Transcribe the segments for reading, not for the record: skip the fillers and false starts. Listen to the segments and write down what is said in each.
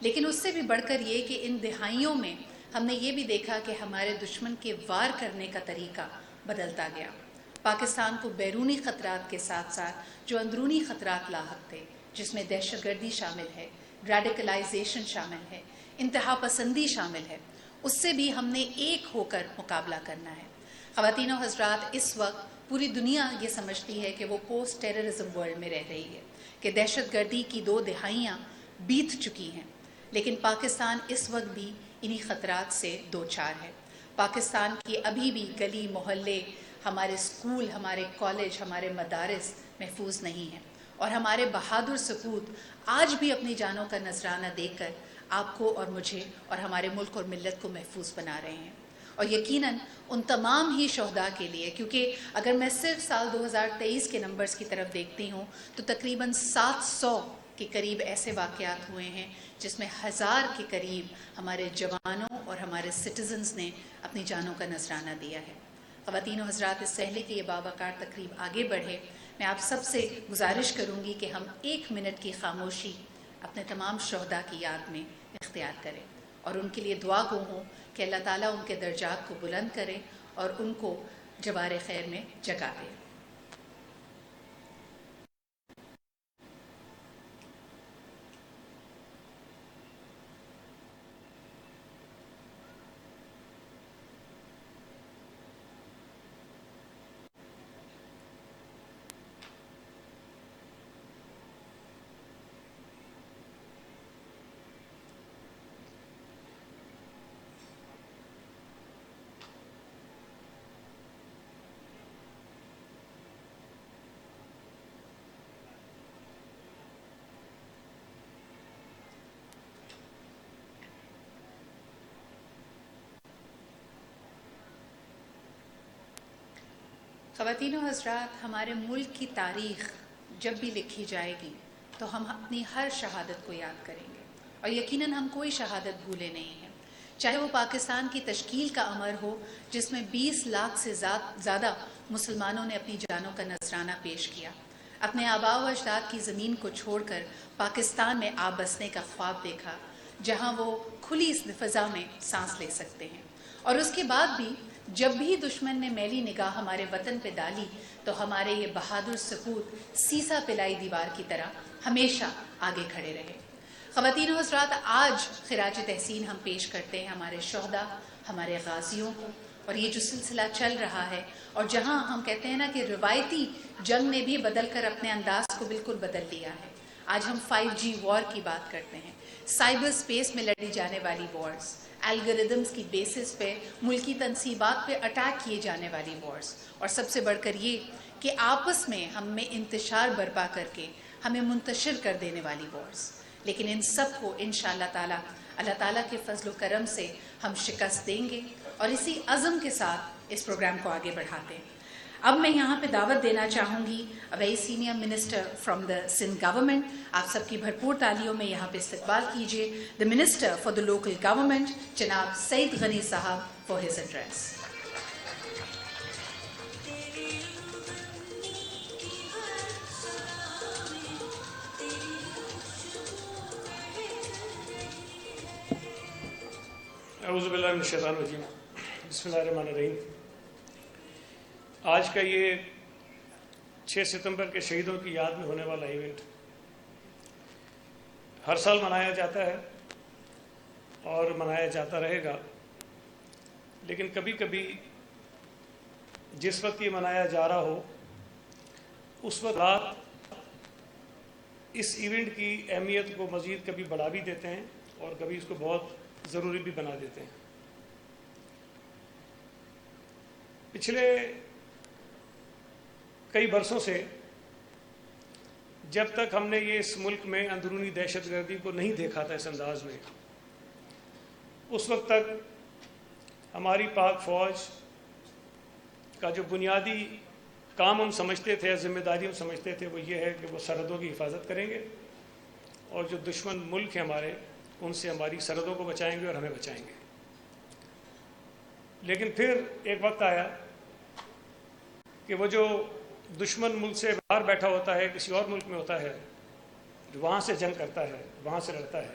لیکن اس سے بھی بڑھ کر یہ کہ ان دہائیوں میں ہم نے یہ بھی دیکھا کہ ہمارے دشمن کے وار کرنے کا طریقہ بدلتا گیا. پاکستان کو بیرونی خطرات کے ساتھ ساتھ جو اندرونی خطرات لاحق تھے، جس میں دہشت گردی شامل ہے، ریڈیکلائزیشن شامل ہے، انتہا پسندی شامل ہے، اس سے بھی ہم نے ایک ہو کر مقابلہ کرنا ہے. خواتین و حضرات، اس وقت پوری دنیا یہ سمجھتی ہے کہ وہ پوسٹ ٹیررزم ورلڈ میں رہ رہی ہے، کہ دہشت گردی کی 2 دہائیاں بیت چکی ہیں، لیکن پاکستان اس وقت بھی انہی خطرات سے دوچار ہے. پاکستان کی ابھی بھی گلی محلے، ہمارے اسکول، ہمارے کالج، ہمارے مدارس محفوظ نہیں ہیں، اور ہمارے بہادر سپوت آج بھی اپنی جانوں کا نذرانہ دے کر آپ کو اور مجھے اور ہمارے ملک اور ملت کو محفوظ بنا رہے ہیں. اور یقیناً ان تمام ہی شہداء کے لیے، کیونکہ اگر میں صرف سال 2023 کے نمبرز کی طرف دیکھتی ہوں تو تقریباً 700 کے قریب ایسے واقعات ہوئے ہیں جس میں 1000 کے قریب ہمارے جوانوں اور ہمارے سٹیزنز نے اپنی جانوں کا نذرانہ دیا ہے. خواتین و حضرات، اس پہلے کہ یہ باوقار تقریب آگے بڑھے، میں آپ سب سے گزارش کروں گی کہ ہم 1 منٹ کی خاموشی اپنے تمام شہداء کی یاد میں اختیار کریں اور ان کے لیے دعا گو ہوں کہ اللہ تعالیٰ ان کے درجات کو بلند کرے اور ان کو جوار خیر میں جگہ دے. خواتین و حضرات، ہمارے ملک کی تاریخ جب بھی لکھی جائے گی تو ہم اپنی ہر شہادت کو یاد کریں گے، اور یقیناً ہم کوئی شہادت بھولے نہیں ہیں، چاہے وہ پاکستان کی تشکیل کا امر ہو جس میں 20 لاکھ سے زیادہ مسلمانوں نے اپنی جانوں کا نذرانہ پیش کیا، اپنے آباء و اجداد کی زمین کو چھوڑ کر پاکستان میں آ بسنے کا خواب دیکھا جہاں وہ کھلی فضا میں سانس لے سکتے ہیں. اور اس کے بعد بھی جب بھی دشمن نے میلی نگاہ ہمارے وطن پہ ڈالی تو ہمارے یہ بہادر سپوت سیسا پلائی دیوار کی طرح ہمیشہ آگے کھڑے رہے. خواتین و حضرات، آج خراج تحسین ہم پیش کرتے ہیں ہمارے شہداء، ہمارے غازیوں کو، اور یہ جو سلسلہ چل رہا ہے، اور جہاں ہم کہتے ہیں نا کہ روایتی جنگ نے بھی بدل کر اپنے انداز کو بالکل بدل لیا ہے. آج ہم 5G وار کی بات کرتے ہیں، سائبر سپیس میں لڑی جانے والی وارز، الگوریدمز کی بیسس پہ ملکی تنصیبات پہ اٹیک کیے جانے والی وارز، اور سب سے بڑھ کر یہ کہ آپس میں ہم میں انتشار برپا کر کے ہمیں منتشر کر دینے والی وارز. لیکن ان سب کو انشاءاللہ تعالی اللہ تعالیٰ کے فضل و کرم سے ہم شکست دیں گے، اور اسی عزم کے ساتھ اس پروگرام کو آگے بڑھاتے ہیں. اب میں یہاں پہ دعوت دینا چاہوں گی very senior minister from the Sindh government. آپ سب کی بھرپور تالیوں میں یہاں پہ استقبال کیجیے the minister for the local government جناب سعید غنی صاحب فار ہز ایڈریس. اعوذ باللہ من الشیطان الرجیم، بسم اللہ الرحمن الرحیم. آج کا یہ 6 ستمبر کے شہیدوں کی یاد میں ہونے والا ایونٹ ہر سال منایا جاتا ہے اور منایا جاتا رہے گا، لیکن کبھی کبھی جس وقت یہ منایا جا رہا ہو اس وقت رات اس ایونٹ کی اہمیت کو مزید کبھی بڑھا بھی دیتے ہیں اور کبھی اس کو بہت ضروری بھی بنا دیتے ہیں. پچھلے کئی برسوں سے جب تک ہم نے یہ اس ملک میں اندرونی دہشت گردی کو نہیں دیکھا تھا اس انداز میں، اس وقت تک ہماری پاک فوج کا جو بنیادی کام ہم سمجھتے تھے، ذمہ داری ہم سمجھتے تھے، وہ یہ ہے کہ وہ سرحدوں کی حفاظت کریں گے اور جو دشمن ملک ہیں ہمارے، ان سے ہماری سرحدوں کو بچائیں گے اور ہمیں بچائیں گے. لیکن پھر ایک وقت آیا کہ وہ جو دشمن ملک سے باہر بیٹھا ہوتا ہے، کسی اور ملک میں ہوتا ہے، جو وہاں سے جنگ کرتا ہے، وہاں سے لڑتا ہے،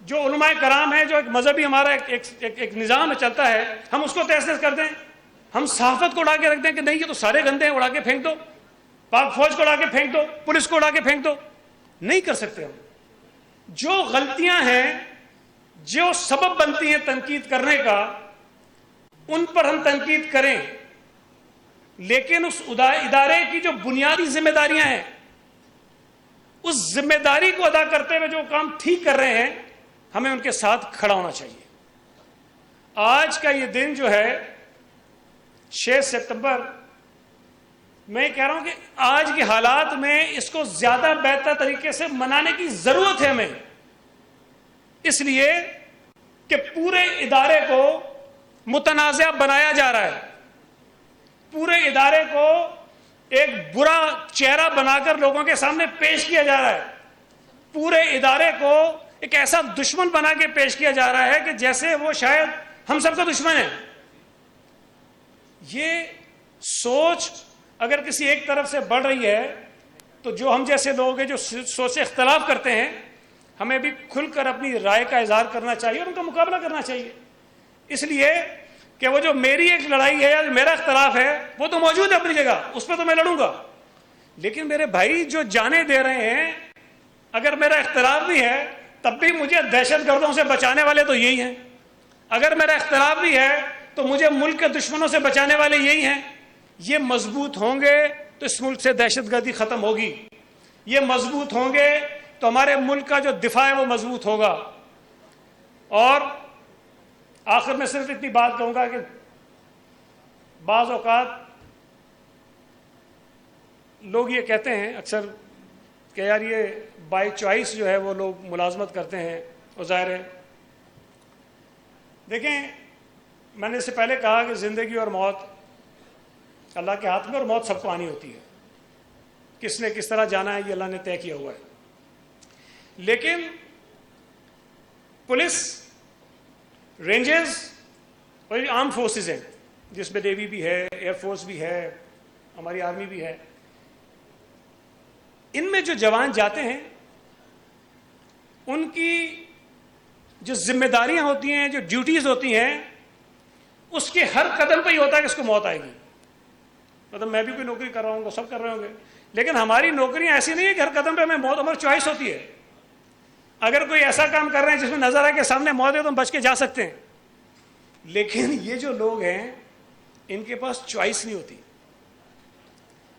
جو علماء کرام ہے, جو ایک مذہبی ہمارا ایک نظام میں چلتا ہے, ہم اس کو تہس نہس کر دیں, ہم صحافت کو اڑا کے رکھ دیں کہ نہیں یہ تو سارے گندے ہیں, اڑا کے پھینک دو, پاک فوج کو اڑا کے پھینک دو, پولیس کو اڑا کے پھینک دو. نہیں کر سکتے ہم. جو غلطیاں ہیں, جو سبب بنتی ہیں تنقید کرنے کا, ان پر ہم تنقید کریں, لیکن اس ادارے کی جو بنیادی ذمہ داریاں ہیں, اس ذمہ داری کو ادا کرتے ہوئے جو کام ٹھیک کر رہے ہیں, ہمیں ان کے ساتھ کھڑا ہونا چاہیے. آج کا یہ دن جو ہے 6 ستمبر, میں کہہ رہا ہوں کہ آج کے حالات میں اس کو زیادہ بہتر طریقے سے منانے کی ضرورت ہے ہمیں, اس لیے کہ پورے ادارے کو متنازع بنایا جا رہا ہے, پورے ادارے کو ایک برا چہرہ بنا کر لوگوں کے سامنے پیش کیا جا رہا ہے, پورے ادارے کو ایک ایسا دشمن بنا کے پیش کیا جا رہا ہے کہ جیسے وہ شاید ہم سب کا دشمن ہے. یہ سوچ اگر کسی ایک طرف سے بڑھ رہی ہے تو جو ہم جیسے لوگ ہیں جو سوچ سے اختلاف کرتے ہیں, ہمیں بھی کھل کر اپنی رائے کا اظہار کرنا چاہیے اور ان کا مقابلہ کرنا چاہیے. اس لیے کہ وہ جو میری ایک لڑائی ہے یا میرا اختلاف ہے وہ تو موجود ہے اپنی جگہ, اس پہ تو میں لڑوں گا, لیکن میرے بھائی جو جانیں دے رہے ہیں, اگر میرا اختلاف بھی ہے تب بھی مجھے دہشت گردوں سے بچانے والے تو یہی ہیں. اگر میرا اختلاف بھی ہے تو مجھے ملک کے دشمنوں سے بچانے والے یہی ہیں. یہ مضبوط ہوں گے تو اس ملک سے دہشت گردی ختم ہوگی, یہ مضبوط ہوں گے تو ہمارے ملک کا جو دفاع ہے وہ مضبوط ہوگا. اور آخر میں صرف اتنی بات کہوں گا کہ بعض اوقات لوگ یہ کہتے ہیں اکثر کہ یار یہ بائی چوائس جو ہے وہ لوگ ملازمت کرتے ہیں, اور ظاہر ہے دیکھیں میں نے اس سے پہلے کہا کہ زندگی اور موت اللہ کے ہاتھ میں, اور موت سب کو آنی ہوتی ہے, کس نے کس طرح جانا ہے یہ اللہ نے طے کیا ہوا ہے. لیکن پولیس, رینجرز اور آرم فورسز ہیں جس میں نیوی بھی ہے, ایئر فورس بھی ہے, ہماری آرمی بھی ہے, ان میں جو جوان جاتے ہیں ان کی جو ذمہ داریاں ہوتی ہیں, جو ڈیوٹیز ہوتی ہیں, اس کے ہر قدم پہ ہی ہوتا ہے کہ اس کو موت آئے گی. مطلب میں بھی کوئی نوکری کر رہا ہوں گا, سب کر رہے ہوں گے, لیکن ہماری نوکریاں ایسی نہیں ہے کہ ہر قدم پہ ہمیں موت, ہماری چوائس ہوتی ہے. اگر کوئی ایسا کام کر رہے ہیں جس میں نظر آئے کہ سامنے موت ہے تو ہم بچ کے جا سکتے ہیں, لیکن یہ جو لوگ ہیں ان کے پاس چوائس نہیں ہوتی.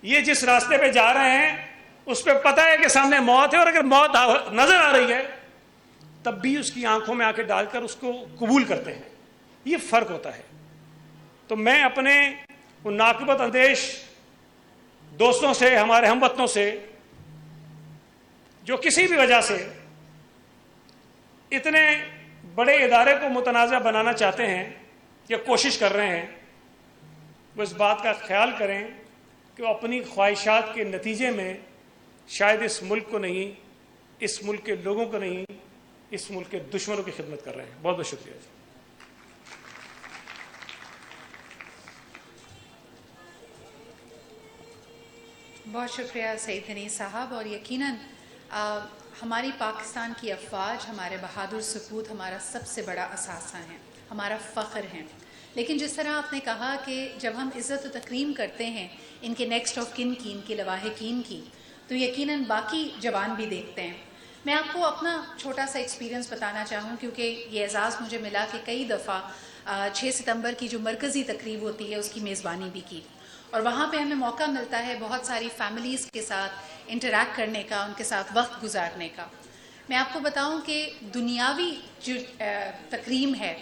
یہ جس راستے پہ جا رہے ہیں اس پہ پتہ ہے کہ سامنے موت ہے, اور اگر موت نظر آ رہی ہے تب بھی اس کی آنکھوں میں آنکھیں ڈال کر اس کو قبول کرتے ہیں. یہ فرق ہوتا ہے. تو میں اپنے ان ناقبت اندیش دوستوں سے, ہمارے ہم وطنوں سے جو کسی بھی وجہ سے اتنے بڑے ادارے کو متنازع بنانا چاہتے ہیں یا کوشش کر رہے ہیں, وہ اس بات کا خیال کریں کہ وہ اپنی خواہشات کے نتیجے میں شاید اس ملک کو نہیں, اس ملک کے لوگوں کو نہیں, اس ملک کے دشمنوں کی خدمت کر رہے ہیں. بہت بہت شکریہ جی. بہت شکریہ سعید حنیف صاحب. اور یقیناً ہماری پاکستان کی افواج ہمارے بہادر سپوت ہمارا سب سے بڑا اثاثہ ہیں, ہمارا فخر ہیں. لیکن جس طرح آپ نے کہا کہ جب ہم عزت و تکریم کرتے ہیں ان کے نیکسٹ آف کن کی, ان کے لواحقین کی, تو یقیناً باقی جوان بھی دیکھتے ہیں. میں آپ کو اپنا چھوٹا سا ایکسپیرینس بتانا چاہوں, کیونکہ یہ اعزاز مجھے ملا کہ کئی دفعہ 6 ستمبر کی جو مرکزی تقریب ہوتی ہے اس کی میزبانی بھی کی, اور وہاں پہ ہمیں موقع ملتا ہے بہت ساری فیملیز کے ساتھ انٹریکٹ کرنے کا, ان کے ساتھ وقت گزارنے کا. میں آپ کو بتاؤں کہ دنیاوی جو تکریم ہے,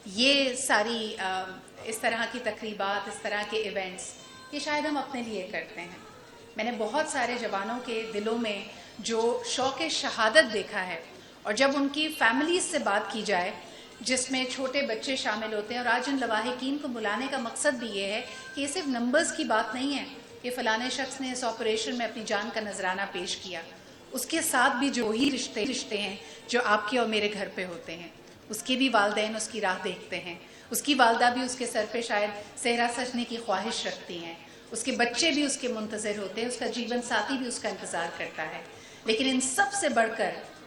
یہ ساری اس طرح کی تقریبات, اس طرح کے ایونٹس, یہ شاید ہم اپنے لیے کرتے ہیں. میں نے بہت سارے جوانوں کے دلوں میں جو شوق شہادت دیکھا ہے, اور جب ان کی فیملیز سے بات کی جائے جس میں چھوٹے بچے شامل ہوتے ہیں, اور آج ان لواحقین کو بلانے کا مقصد بھی یہ ہے کہ یہ صرف نمبرز کی بات نہیں ہے کہ فلانے شخص نے اس آپریشن میں اپنی جان کا نذرانہ پیش کیا, اس کے ساتھ بھی جو ہی رشتے ہیں جو آپ کے اور میرے گھر پہ ہوتے ہیں. اس کے بھی والدین اس کی راہ دیکھتے ہیں, اس کی والدہ بھی اس کے سر پہ شاید صحرا سجنے کی خواہش رکھتی ہیں, اس کے بچے بھی اس کے منتظر ہوتے ہیں, اس کا جیون ساتھی بھی اس کا انتظار کرتا ہے. لیکن ان سب سے بڑھ کر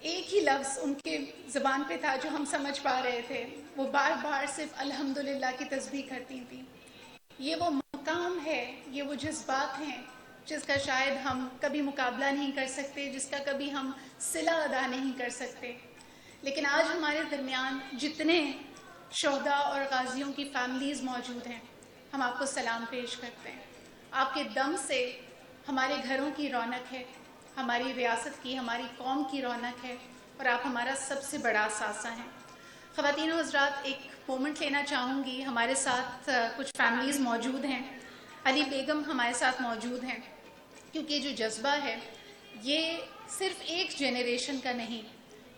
ایک ہی لفظ ان کے زبان پہ تھا جو ہم سمجھ پا رہے تھے، وہ بار بار صرف الحمدللہ کی تسبیح کرتی تھیں۔ یہ وہ مقام ہے، یہ وہ جذبات ہیں جس کا شاید ہم کبھی مقابلہ نہیں کر سکتے، جس کا کبھی ہم صلہ ادا نہیں کر سکتے، لیکن آج ہمارے درمیان جتنے شہداء اور غازیوں کی فیملیز موجود ہیں، ہم آپ کو سلام پیش کرتے ہیں۔ آپ کے دم سے ہمارے گھروں کی رونق ہے، ہماری ریاست کی، ہماری قوم کی رونق ہے، اور آپ ہمارا سب سے بڑا اثاثہ ہیں۔ خواتین و حضرات، ایک مومنٹ لینا چاہوں گی، ہمارے ساتھ کچھ فیملیز موجود ہیں، علی بیگم ہمارے ساتھ موجود ہیں، کیونکہ جو جذبہ ہے یہ صرف ایک جنریشن کا نہیں،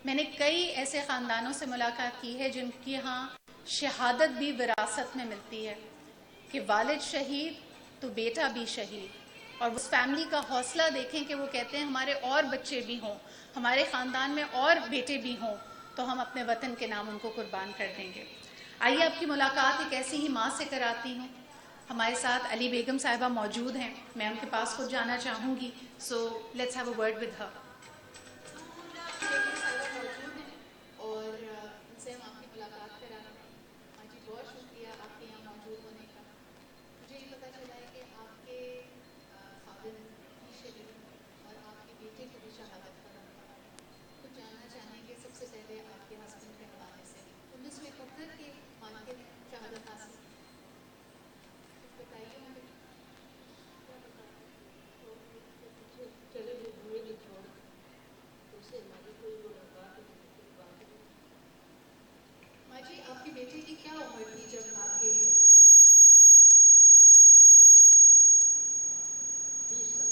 میں نے کئی ایسے خاندانوں سے ملاقات کی ہے جن کے ہاں شہادت بھی وراثت میں ملتی ہے، کہ والد شہید تو بیٹا بھی شہید، اور اس فیملی کا حوصلہ دیکھیں کہ وہ کہتے ہیں ہمارے اور بچے بھی ہوں، ہمارے خاندان میں اور بیٹے بھی ہوں، تو ہم اپنے وطن کے نام ان کو قربان کر دیں گے۔ آئیے آپ کی ملاقات ایک ایسی ہی ماں سے کراتی ہوں۔ ہمارے ساتھ علی بیگم صاحبہ موجود ہیں، میں ان کے پاس خود جانا چاہوں گی، so let's have a word with her. اور ان سے ہم آپ کی ملاقات کرائیں۔ ہاں جی، بہت شکریہ آپ کے یہاں موجود ہونے کا۔ مجھے یہ پتہ چلا ہے کہ آپ کے خاوند بھی شہید اور آپ کے بیٹے کو بھی شہادت کا دم پڑا۔ کچھ جاننا چاہیں گے سب سے پہلے آپ کے ہسبینڈ کے حوالے سے 1971 کے مانکے شہادت حاصل کچھ بتائیے مجھے۔ چلے جو ہوئے جو چھوڑ اس سے ہماری کوئی ملاقات نہیں، بات نہیں۔ ماں جی، آپ کے بیٹے کی کیا عمر تھی جب آپ کے 20 سال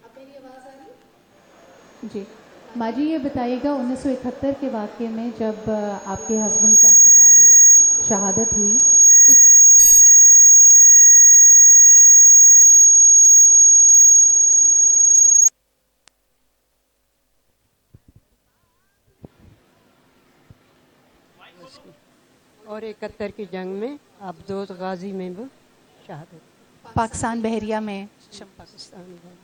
اب میری آواز آ رہی ہے؟ جی ماں جی، یہ بتائیے گا 1971 کے واقعے میں جب آپ کے ہسبینڈ کا انتقال ہوا، شہادت ہوئی، اور 71 کی جنگ میں عبدود غازی میں وہ شہادت پاکستان بحریہ میں۔ پاکستان میں۔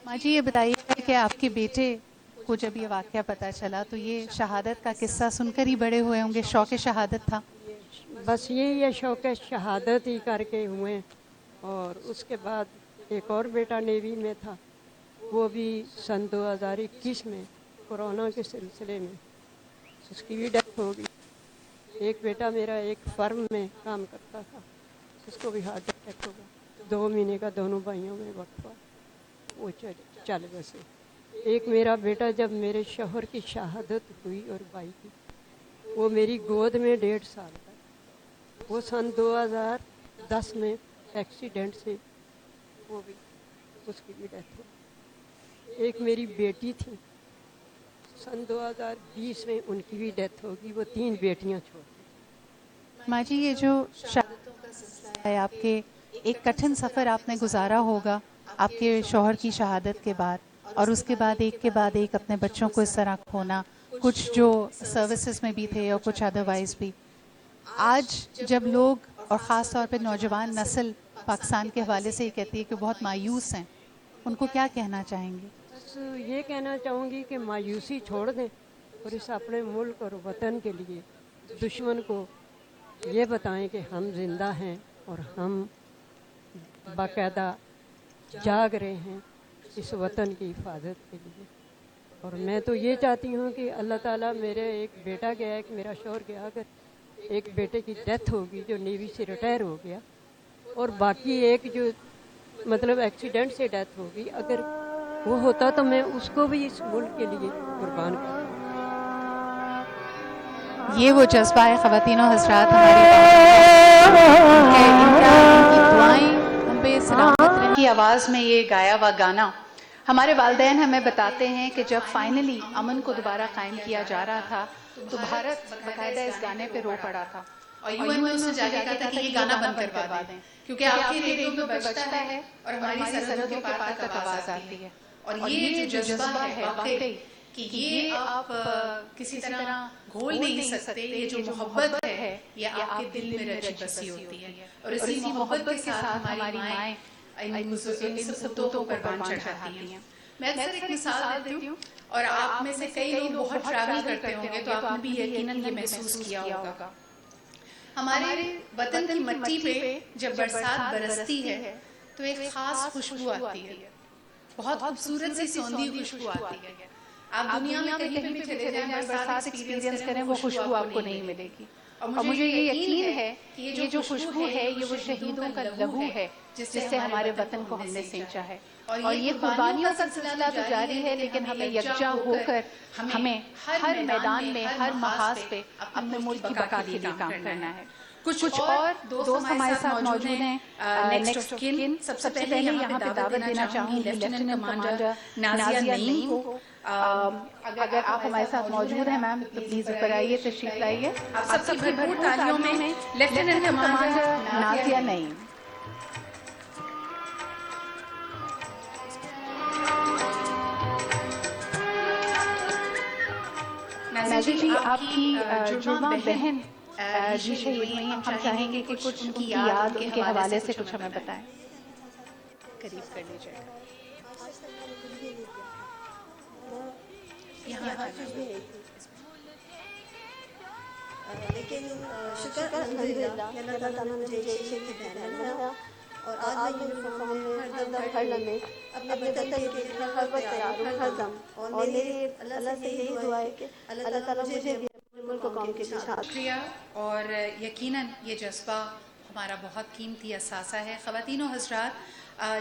ماں جی، یہ بتائیے کہ آپ کے بیٹے کو جب یہ واقعہ پتہ چلا تو یہ شہادت کا قصہ سن کر ہی بڑے ہوئے ہوں گے، شوق شہادت تھا؟ بس یہ شوق شہادت ہی کر کے ہوئے، اور اس کے بعد ایک اور بیٹا نیوی میں تھا، وہ بھی سن 2021 میں کورونا کے سلسلے میں اس کی بھی ڈیتھ ہو گئی۔ ایک بیٹا میرا ایک فرم میں کام کرتا تھا، اس کو بھی ہارٹ اٹیک ہوگا، 2 مہینے کا دونوں بھائیوں میں وقت ہوا، وہ چل بسے۔ ایک میرا بیٹا جب میرے شوہر کی شہادت ہوئی اور بھائی کی، وہ میری گود میں 1.5 سال کا، وہ سن 2010 میں ایکسیڈنٹ سے وہ بھی اس کی بھی ڈیتھ ہوئی۔ ایک میری بیٹی تھی، سن 2020 میں ان کی بھی ڈیتھ ہوگی، وہ 3 بیٹیاں چھوڑ گئی۔ ماں جی، یہ جو شہادتوں کا سلسلہ ہے، آپ کے ایک کٹھن سفر آپ نے گزارا ہوگا آپ کے شوہر کی شہادت کے بعد، اور اس کے بعد ایک اپنے بچوں کو اس طرح کھونا، کچھ جو سروسز میں بھی تھے اور کچھ ادروائز بھی۔ آج جب لوگ اور خاص طور پہ نوجوان نسل پاکستان کے حوالے سے یہ کہتی ہے کہ بہت مایوس ہیں، ان کو کیا کہنا چاہیں گے؟ بس یہ کہنا چاہوں گی کہ مایوسی چھوڑ دیں اور اس اپنے ملک اور وطن کے لیے دشمن کو یہ بتائیں کہ ہم زندہ ہیں اور ہم باقاعدہ جاگ رہے ہیں اس وطن کی حفاظت کے لیے۔ اور میں تو یہ چاہتی ہوں کہ اللہ تعالیٰ، میرے ایک بیٹا گیا، ایک میرا شوہر گیا، اگر ایک بیٹے کی ڈیتھ ہوگی جو نیوی سے ریٹائر ہو گیا، اور باقی ایک جو مطلب ایکسیڈنٹ سے ڈیتھ ہوگی، اگر وہ ہوتا تو میں اس کو بھی اس ملک کے لیے قربان کرتا۔ یہ وہ جذبہ ہے خواتین و حضرات ہماری ان کی دعائیں ہم پہ سلامت رہیں۔ کی آواز میں یہ گایا ہوا گانا، ہمارے والدین ہمیں بتاتے ہیں کہ جب فائنلی امن کو دوبارہ قائم کیا جا رہا تھا تو بھارت باقاعدہ اس گانے پہ رو پڑا تھا، اور UN میں اس نے جا کے کہا تھا کہ یہ گانا بند کروا دیں، کیونکہ آپ کے ریڈیو پہ بجتا ہے اور ہماری سرحدوں کے پار تک آواز آتی ہے۔ اور یہ جو جذبہ ہے واقعی کہ یہ آپ کسی طرح گھول نہیں سکتے. یہ جو محبت ہے یہ آپ کے دل میں رچی بسی ہوتی ہے, اور اسی محبت کے ساتھ ہماری مائیں ان سبوتوں کو قربان چڑھاتی ہیں. میں اکثر ایک مثال دیتی ہوں, اور آپ میں سے کئی لوگ بہت ٹریول کرتے ہوں گے تو آپ نے بھی یقیناً یہ محسوس کیا ہوگا. ہمارے وطن کی مٹی پہ جب برسات برستی ہے تو ایک خاص خوشبو آتی ہے, بہت خوبصورت سی سوندھی خوشبو آتی ہے. آپ دنیا میں کہیں پہ بھی چلے جائیں, برسات ایکسپیرینس کریں, وہ خوشبو آپ کو نہیں ملے گی. اور مجھے یہ یقین ہے کہ یہ جو خوشبو ہے یہ وہ شہیدوں کا لہو ہے جس سے ہمارے وطن کو ہم نے سینچا ہے. اور یہ قربانیوں کا سلسلہ تو جاری ہے, لیکن ہمیں یکجا ہو کر ہمیں ہر میدان میں, ہر محاذ پہ اپنے ملک کی بقا کے لیے کام کرنا ہے. کچھ اور دوست ہمارے ساتھ موجود ہیں نیکسٹ آف کن. سب سے پہلے یہاں پہ دعوت دینا چاہوں گی لیفٹیننٹ کمانڈر نازیہ نعیم کو. اگر آپ ہمارے ساتھ موجود ہیں میم تو پلیز اوپر آئیے, تشریف لائیے. آپ سب کی بھرپور تالیوں میں لیفٹیننٹ کمانڈر نازیہ نعیم. نازیہ جی, آپ کی جڑواں بہن جی شہید ہوئی, ہم چاہیں گے کہ کچھ ان کی یاد, ان کے حوالے سے کچھ ہمیں بتائیں. قریب کر لیجیے گا. یہاں لیکن شکر الحمدللہ کہ اللہ تعالیٰ نے مجھے ایک شہید کی بہن بنایا, اور آج میں یونیفارم میں ہر دم ہر لمحے اپنے وطن کے لیے ہر وقت تیار ہوں, ہر دم. اور میری اللہ سے یہی دعا ہے کہ اللہ تعالیٰ مجھے بھی اپنے ملک کو قوم کے پیچھے ہاتھ. شکریہ. اور یقیناً یہ جذبہ ہمارا بہت قیمتی اثاثہ ہے. خواتین و حضرات,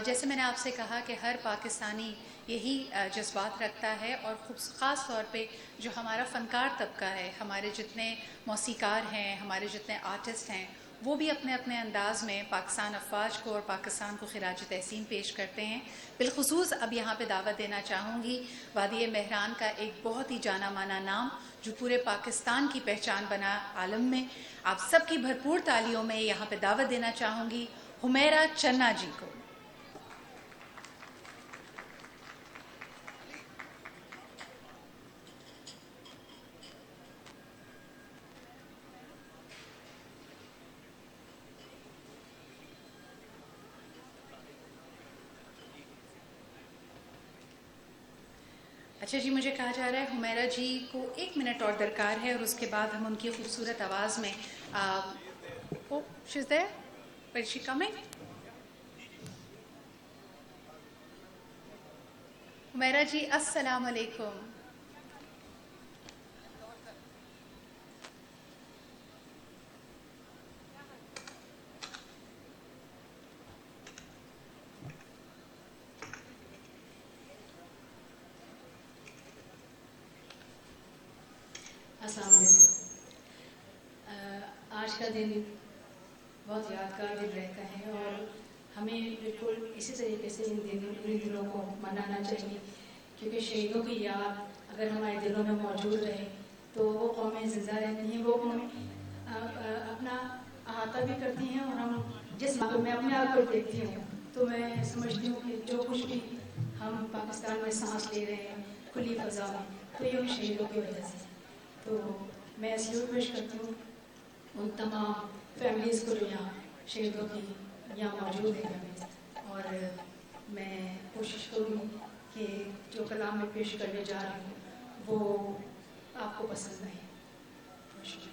جیسے میں نے آپ سے کہا کہ ہر پاکستانی یہی جذبات رکھتا ہے, اور خاص طور پہ جو ہمارا فنکار طبقہ ہے, ہمارے جتنے موسیقار ہیں, ہمارے جتنے آرٹسٹ ہیں, وہ بھی اپنے اپنے انداز میں پاکستان افواج کو اور پاکستان کو خراج تحسین پیش کرتے ہیں. بالخصوص اب یہاں پہ دعوت دینا چاہوں گی وادی مہران کا ایک بہت ہی جانا مانا نام جو پورے پاکستان کی پہچان بنا عالم میں. آپ سب کی بھرپور تالیوں میں یہاں پہ دعوت دینا چاہوں گی حمیرہ چنا جی کو. اچھا جی, مجھے کہا جا رہا ہے حمیرہ جی کو 1 منٹ اور درکار ہے, اور اس کے بعد ہم ان کی خوبصورت آواز میں she's there? Where is she coming? Humaira جی السلام علیکم. السلام علیکم. آج کا دن بہت یادگار دن رہتا ہے, اور ہمیں بالکل اسی طریقے سے ان دنوں کو منانا چاہیے, کیونکہ شہیدوں کی یاد اگر ہمارے دلوں میں موجود رہے تو وہ قومیں زندہ رہتی ہیں, وہ ہمیں اپنا احاطہ بھی کرتی ہیں. اور ہم جس وقت میں اپنے آپ کو دیکھتی ہوں تو میں سمجھتی ہوں کہ جو کچھ بھی ہم پاکستان میں سانس لے رہے ہیں کھلی فضا میں, تو یہ ان شہیدوں کی وجہ سے. تو میں سلوٹ پیش کرتی ہوں ان تمام فیملیز کو جو یہاں شہیدوں کی یہاں موجود ہیں, اور میں کوشش کروں گی کہ جو کلام میں پیش کرنے جا رہی ہوں وہ آپ کو پسند آئے. شکریہ.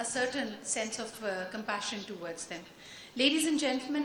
a certain sense of compassion towards them. Ladies and gentlemen,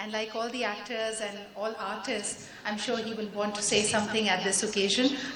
and like all the actors and all artists, I'm sure he will want to say something at this occasion.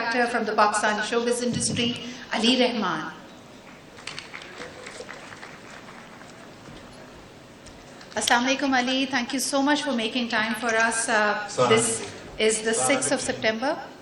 actor from the Pakistani showbiz industry, Ali Rahman. Assalamu alaikum Ali, thank you so much for making time for us. This is the 6th of September,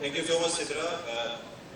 Thank you so much, Sidra.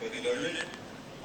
very learned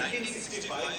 1965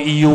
EU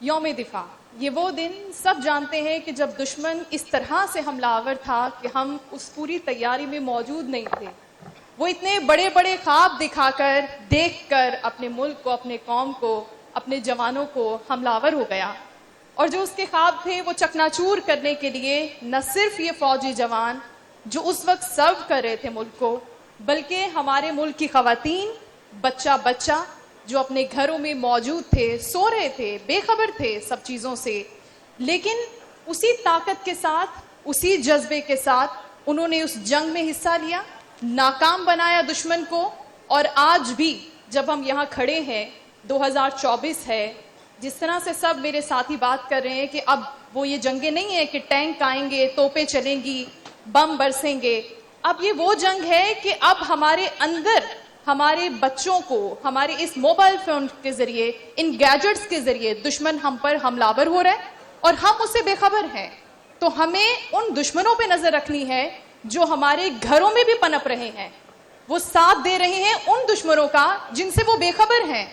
یوم دفاع، یہ وہ دن سب جانتے ہیں کہ جب دشمن اس طرح سے حملہ آور تھا کہ ہم اس پوری تیاری میں موجود نہیں تھے. وہ اتنے بڑے بڑے خواب دکھا کر، دیکھ کر اپنے ملک کو، اپنے قوم کو، اپنے جوانوں کو حملہ آور ہو گیا. اور جو اس کے خواب تھے وہ چکناچور کرنے کے لیے نہ صرف یہ فوجی جوان جو اس وقت سرو کر رہے تھے ملک کو، بلکہ ہمارے ملک کی خواتین، بچہ بچہ جو اپنے گھروں میں موجود تھے، سو رہے تھے، بے خبر تھے سب چیزوں سے، لیکن اسی طاقت کے ساتھ، اسی جذبے کے ساتھ انہوں نے اس جنگ میں حصہ لیا، ناکام بنایا دشمن کو. اور آج بھی جب ہم یہاں کھڑے ہیں، 2024 ہے، جس طرح سے سب میرے ساتھی بات کر رہے ہیں کہ اب وہ یہ جنگیں نہیں ہیں کہ ٹینک آئیں گے، توپیں چلیں گی، بم برسیں گے. اب یہ وہ جنگ ہے کہ اب ہمارے اندر، ہمارے بچوں کو، ہمارے اس موبائل فون کے ذریعے، ان گیجٹس کے ذریعے دشمن ہم پر حملہ آور ہو رہا ہے اور ہم اس سے بے خبر ہیں. تو ہمیں ان دشمنوں پہ نظر رکھنی ہے جو ہمارے گھروں میں بھی پنپ رہے ہیں، وہ ساتھ دے رہے ہیں ان دشمنوں کا جن سے وہ بے خبر ہیں.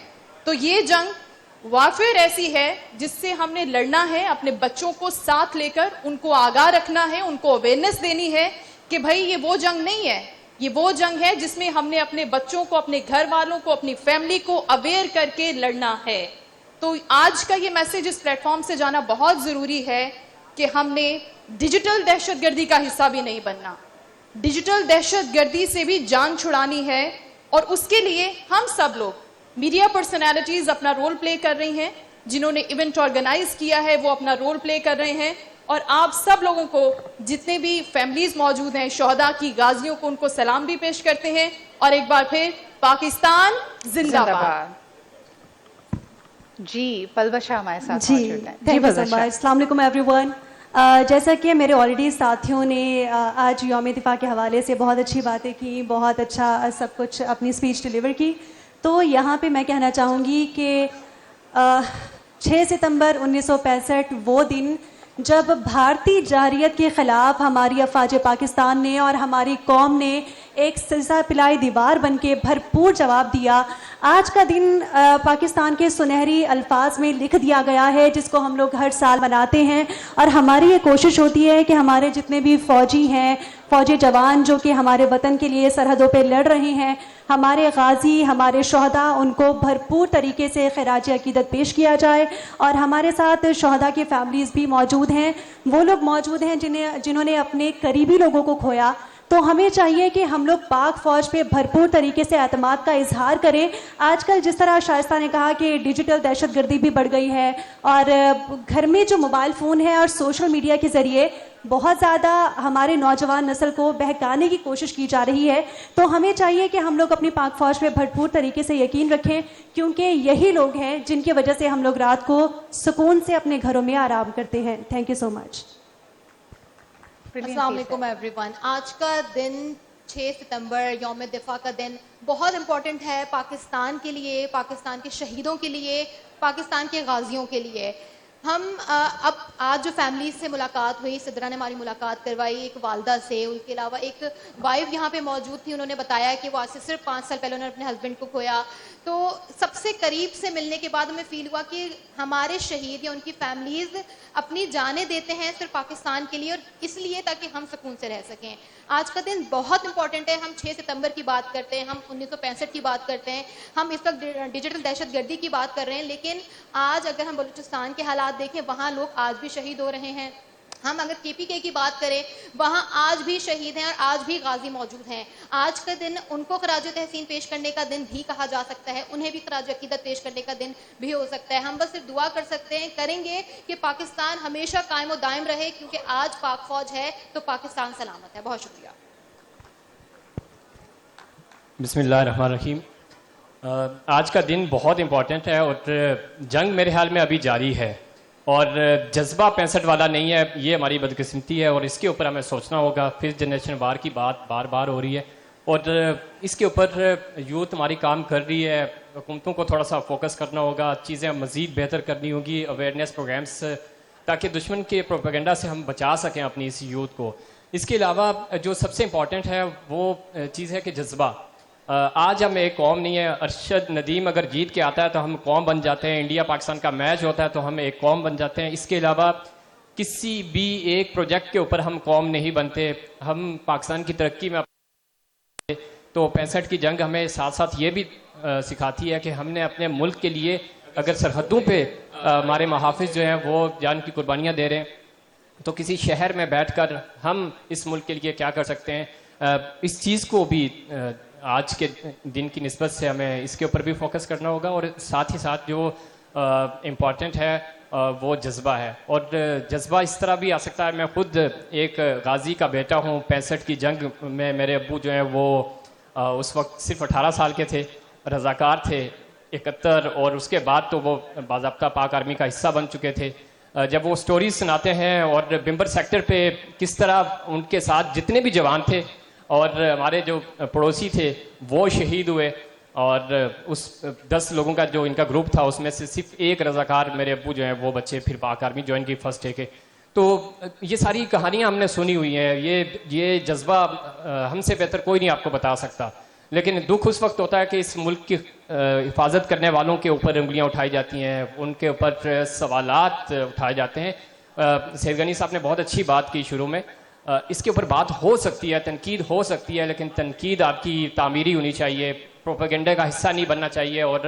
تو یہ جنگ وارفیئر ایسی ہے جس سے ہم نے لڑنا ہے، اپنے بچوں کو ساتھ لے کر ان کو آگاہ رکھنا ہے، ان کو اویئرنیس دینی ہے کہ بھائی یہ وہ جنگ نہیں ہے، یہ وہ جنگ ہے جس میں ہم نے اپنے بچوں کو، اپنے گھر والوں کو، اپنی فیملی کو اویئر کر کے لڑنا ہے. تو آج کا یہ میسج اس پلیٹ فارم سے جانا بہت ضروری ہے کہ ہم نے ڈیجیٹل دہشت گردی کا حصہ بھی نہیں بننا، ڈیجیٹل دہشت گردی سے بھی جان چھڑانی ہے. اور اس کے لیے ہم سب لوگ، میڈیا پرسنالٹیز اپنا رول پلے کر رہی ہیں، جنہوں نے ایونٹ آرگنائز کیا ہے وہ اپنا رول پلے کر رہے ہیں. اور آپ سب لوگوں کو، جتنے بھی فیملیز موجود ہیں شہداء کی، غازیوں کو، ان کو سلام بھی پیش کرتے ہیں. اور ایک بار پھر پاکستان زندہ باد. جی پلوا شاہ ہمارے ساتھ جی موجود ہیں. تھینک یو سو مچ. السلام علیکم ایوری ون. جیسا کہ میرے آلریڈی ساتھیوں نے آج یوم دفاع کے حوالے سے بہت اچھی باتیں کی، بہت اچھا سب کچھ اپنی اسپیچ ڈلیور کی، تو یہاں پہ میں کہنا چاہوں گی کہ 6 ستمبر 1965 وہ دن جب بھارتی جارحیت کے خلاف ہماری افواج پاکستان نے اور ہماری قوم نے ایک سزا پلائی دیوار بن کے بھرپور جواب دیا. آج کا دن پاکستان کے سنہری الفاظ میں لکھ دیا گیا ہے، جس کو ہم لوگ ہر سال مناتے ہیں. اور ہماری یہ کوشش ہوتی ہے کہ ہمارے جتنے بھی فوجی ہیں، فوجی جوان جو کہ ہمارے وطن کے لیے سرحدوں پہ لڑ رہے ہیں، ہمارے غازی، ہمارے شہداء، ان کو بھرپور طریقے سے خراج عقیدت پیش کیا جائے. اور ہمارے ساتھ شہداء کی فیملیز بھی موجود ہیں، وہ لوگ موجود ہیں جنہوں نے اپنے قریبی لوگوں کو کھویا. تو ہمیں چاہیے کہ ہم لوگ پاک فوج پہ بھرپور طریقے سے اعتماد کا اظہار کریں. آج کل جس طرح شائستہ نے کہا کہ ڈیجیٹل دہشت گردی بھی بڑھ گئی ہے، اور گھر میں جو موبائل فون ہے اور سوشل میڈیا کے ذریعے بہت زیادہ ہمارے نوجوان نسل کو بہکانے کی کوشش کی جا رہی ہے. تو ہمیں چاہیے کہ ہم لوگ اپنی پاک فوج پہ بھرپور طریقے سے یقین رکھیں، کیونکہ یہی لوگ ہیں جن کی وجہ سے ہم لوگ رات کو سکون سے اپنے گھروں میں آرام کرتے ہیں. تھینک یو سو مچ. السلام علیکم ایوری ون. آج کا دن 6 ستمبر یوم دفاع کا دن بہت امپورٹنٹ ہے پاکستان کے لیے، پاکستان کے شہیدوں کے لیے، پاکستان کے غازیوں کے لیے. ہم اب آج جو فیملیز سے ملاقات ہوئی، صدرہ نے ہماری ملاقات کروائی ایک والدہ سے، ان کے علاوہ ایک وائف یہاں پہ موجود تھی، انہوں نے بتایا کہ وہ آج سے صرف 5 سال پہلے انہوں نے اپنے ہسبینڈ کو کھویا. تو سب سے قریب سے ملنے کے بعد ہمیں فیل ہوا کہ ہمارے شہید یا ان کی فیملیز اپنی جانیں دیتے ہیں صرف پاکستان کے لیے، اور اس لیے تاکہ ہم سکون سے رہ سکیں. آج کا دن بہت امپورٹنٹ ہے. ہم 6 ستمبر کی بات کرتے ہیں، ہم 1965 کی بات کرتے ہیں، ہم اس وقت ڈیجیٹل دہشت گردی کی بات کر رہے ہیں، لیکن آج اگر ہم بلوچستان کے حالات دیکھیں وہاں لوگ آج بھی شہید ہو رہے ہیں. ہم اگر KPK کی بات کریں وہاں آج بھی شہید ہیں اور آج بھی غازی موجود ہیں. آج کا دن ان کو خراج تحسین پیش کرنے کا دن بھی کہا جا سکتا ہے، انہیں بھی خراج عقیدت پیش کرنے کا دن بھی ہو سکتا ہے. ہم بس صرف دعا کر سکتے ہیں، کریں گے کہ پاکستان ہمیشہ قائم و دائم رہے، کیونکہ آج پاک فوج ہے تو پاکستان سلامت ہے. بہت شکریہ. بسم اللہ الرحمن الرحیم. آج کا دن بہت امپورٹنٹ ہے اور جنگ میرے خیال میں ابھی جاری ہے، اور جذبہ 65 والا نہیں ہے، یہ ہماری بدقسمتی ہے، اور اس کے اوپر ہمیں سوچنا ہوگا. 5th جنریشن وار کی بات بار بار ہو رہی ہے، اور اس کے اوپر یوتھ ہماری کام کر رہی ہے. حکومتوں کو تھوڑا سا فوکس کرنا ہوگا، چیزیں مزید بہتر کرنی ہوگی، اویئرنیس پروگرامس، تاکہ دشمن کے پروپیگنڈا سے ہم بچا سکیں اپنی اس یوتھ کو. اس کے علاوہ جو سب سے امپورٹنٹ ہے وہ چیز ہے کہ جذبہ. آج ہم ایک قوم نہیں ہے. ارشد ندیم اگر جیت کے آتا ہے تو ہم قوم بن جاتے ہیں, انڈیا پاکستان کا میچ ہوتا ہے تو ہم ایک قوم بن جاتے ہیں. اس کے علاوہ کسی بھی ایک پروجیکٹ کے اوپر ہم قوم نہیں بنتے. ہم پاکستان کی ترقی میں تو 65 کی جنگ ہمیں ساتھ ساتھ یہ بھی سکھاتی ہے کہ ہم نے اپنے ملک کے لیے اگر سرحدوں پہ ہمارے محافظ جو ہیں وہ جان کی قربانیاں دے رہے ہیں تو کسی شہر میں بیٹھ کر ہم اس ملک کے لیے کیا کر سکتے ہیں. اس چیز کو بھی آج کے دن کی نسبت سے ہمیں اس کے اوپر بھی فوکس کرنا ہوگا. اور ساتھ ہی ساتھ جو امپورٹنٹ ہے وہ جذبہ ہے. اور جذبہ اس طرح بھی آ سکتا ہے, میں خود ایک غازی کا بیٹا ہوں. 65 کی جنگ میں میرے ابو جو ہیں وہ اس وقت صرف 18 سال کے تھے, رضاکار تھے 71, اور اس کے بعد تو وہ باضابطہ پاک آرمی کا حصہ بن چکے تھے. جب وہ سٹوریز سناتے ہیں اور بمبر سیکٹر پہ کس طرح ان کے ساتھ جتنے بھی جوان تھے اور ہمارے جو پڑوسی تھے وہ شہید ہوئے, اور اس 10 لوگوں کا جو ان کا گروپ تھا اس میں سے صرف ایک رضاکار میرے ابو جو ہیں وہ بچے پھر پاک آرمی جوائن کی فرسٹ ڈے کے. تو یہ ساری کہانیاں ہم نے سنی ہوئی ہیں. یہ جذبہ ہم سے بہتر کوئی نہیں آپ کو بتا سکتا. لیکن دکھ اس وقت ہوتا ہے کہ اس ملک کی حفاظت کرنے والوں کے اوپر انگلیاں اٹھائی جاتی ہیں, ان کے اوپر سوالات اٹھائے جاتے ہیں. سید غنی صاحب نے بہت اچھی بات کی شروع میں. اس کے اوپر بات ہو سکتی ہے, تنقید ہو سکتی ہے, لیکن تنقید آپ کی تعمیری ہونی چاہیے, پروپیگنڈے کا حصہ نہیں بننا چاہیے. اور